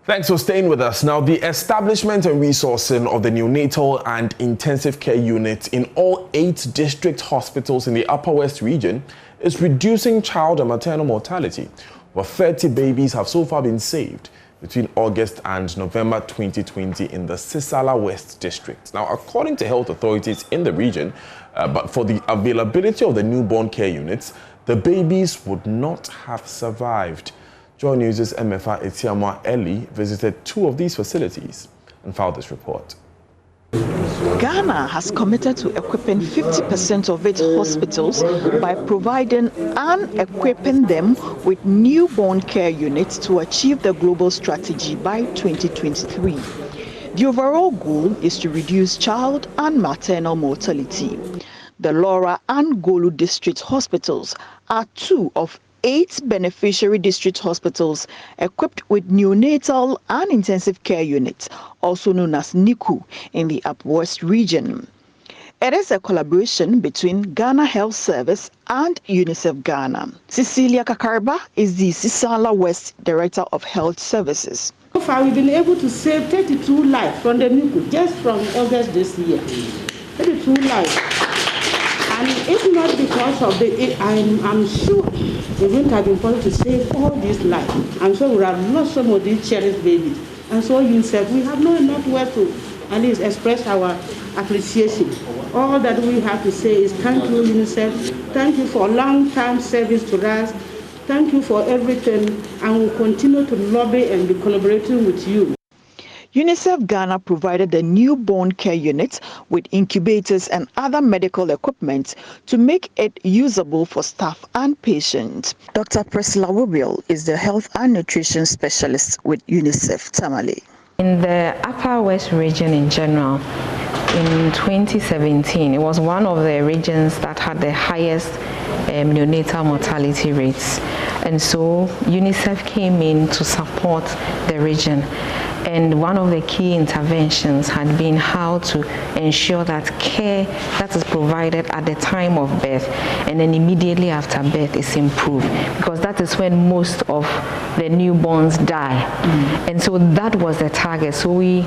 Thanks for staying with us. Now, the establishment and resourcing of the neonatal and intensive care units in all 8 district hospitals in the Upper West region is reducing child and maternal mortality, where 30 babies have so far been saved between August and November 2020 in the Sisala West district. Now, according to health authorities in the region, but for the availability of the newborn care units, the babies would not have survived. Joy News' MFA Etiamwa Eli visited 2 of these facilities and filed this report. Ghana has committed to equipping 50% of its hospitals by providing and equipping them with newborn care units to achieve the global strategy by 2023. The overall goal is to reduce child and maternal mortality. The Laura and Golu district hospitals are 2 of 8 beneficiary district hospitals equipped with neonatal and intensive care units, also known as NICU, in the Upper West region. It is a collaboration between Ghana Health Service and UNICEF Ghana. Cecilia Kakarba is the Sisala West Director of Health Services. So far, we've been able to save 32 lives from the NICU just from August this year. 32 lives. And if not because of I'm sure we wouldn't have been possible to save all these lives. I'm sure we would have lost some of these cherished babies. And so UNICEF, we have not enough words to at least express our appreciation. All that we have to say is thank you, UNICEF. Thank you for long-time service to us. Thank you for everything, and we'll continue to lobby and be collaborating with you. UNICEF Ghana provided the newborn care unit with incubators and other medical equipment to make it usable for staff and patients. Dr. Priscilla Wubiel is the health and nutrition specialist with UNICEF Tamale. In the Upper West region in general, in 2017, it was one of the regions that had the highest neonatal mortality rates. And so UNICEF came in to support the region. And one of the key interventions had been how to ensure that care that is provided at the time of birth and then immediately after birth is improved, because that is when most of the newborns die. And so that was the target. So we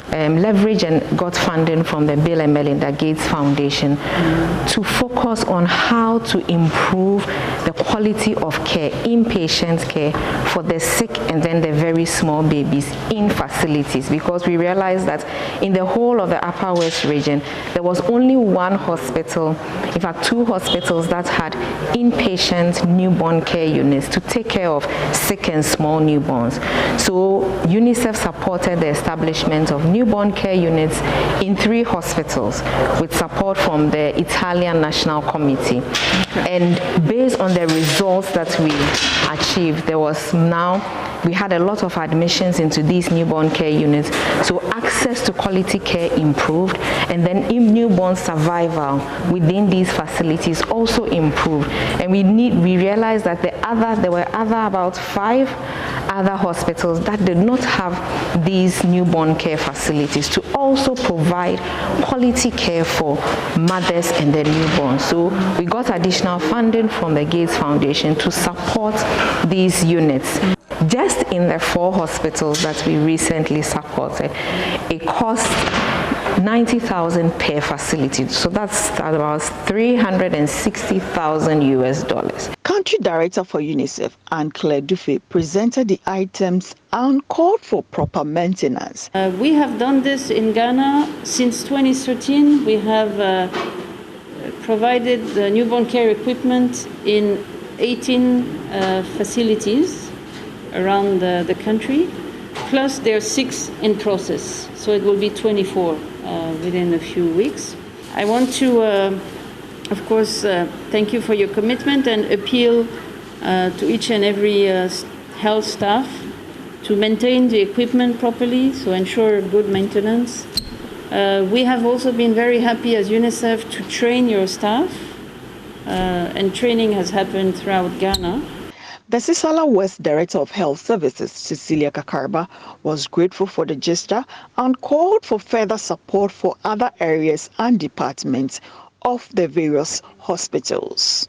leveraged and got funding from the Bill and Melinda Gates Foundation to focus on how to improve the quality of care, inpatient care for the sick and then the very small babies in facilities, because we realized that in the whole of the Upper West region, there was only 1 hospital, in fact 2 hospitals that had inpatient newborn care units to take care of sick and small newborns. So UNICEF supported the establishment of newborn care units in 3 hospitals with support from the Italian National Committee. And based on the results that we achieved, we had a lot of admissions into these newborn care units, so access to quality care improved, and then newborn survival within these facilities also improved. And we realized that there were about 5 other hospitals that did not have these newborn care facilities to also provide quality care for mothers and their newborns. So we got additional funding from the Gates Foundation to support these units. Just in the 4 hospitals that we recently supported, it cost 90,000 per facility. So that's about $360,000 US. Country Director for UNICEF, Anne-Claire Dufay, presented the items and called for proper maintenance. We have done this in Ghana since 2013. We have provided the newborn care equipment in 18 facilities around the country, plus there are 6 in process, so it will be 24 within a few weeks. I want to, of course, thank you for your commitment and appeal to each and every health staff to maintain the equipment properly, so ensure good maintenance. We have also been very happy as UNICEF to train your staff, and training has happened throughout Ghana. The Sisala West Director of Health Services, Cecilia Kakarba, was grateful for the gesture and called for further support for other areas and departments of the various hospitals.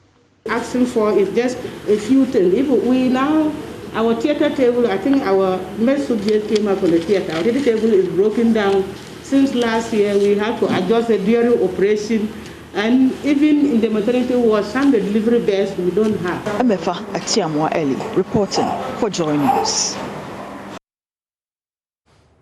Asking for is just a few things. If we now Our theater table, I think our med just came up on the theater. Our theater table is broken down. Since last year, we had to adjust it during operation. And even in the maternity ward, some delivery beds we don't have. Emefa Atiamwa Eli reporting for Joy News.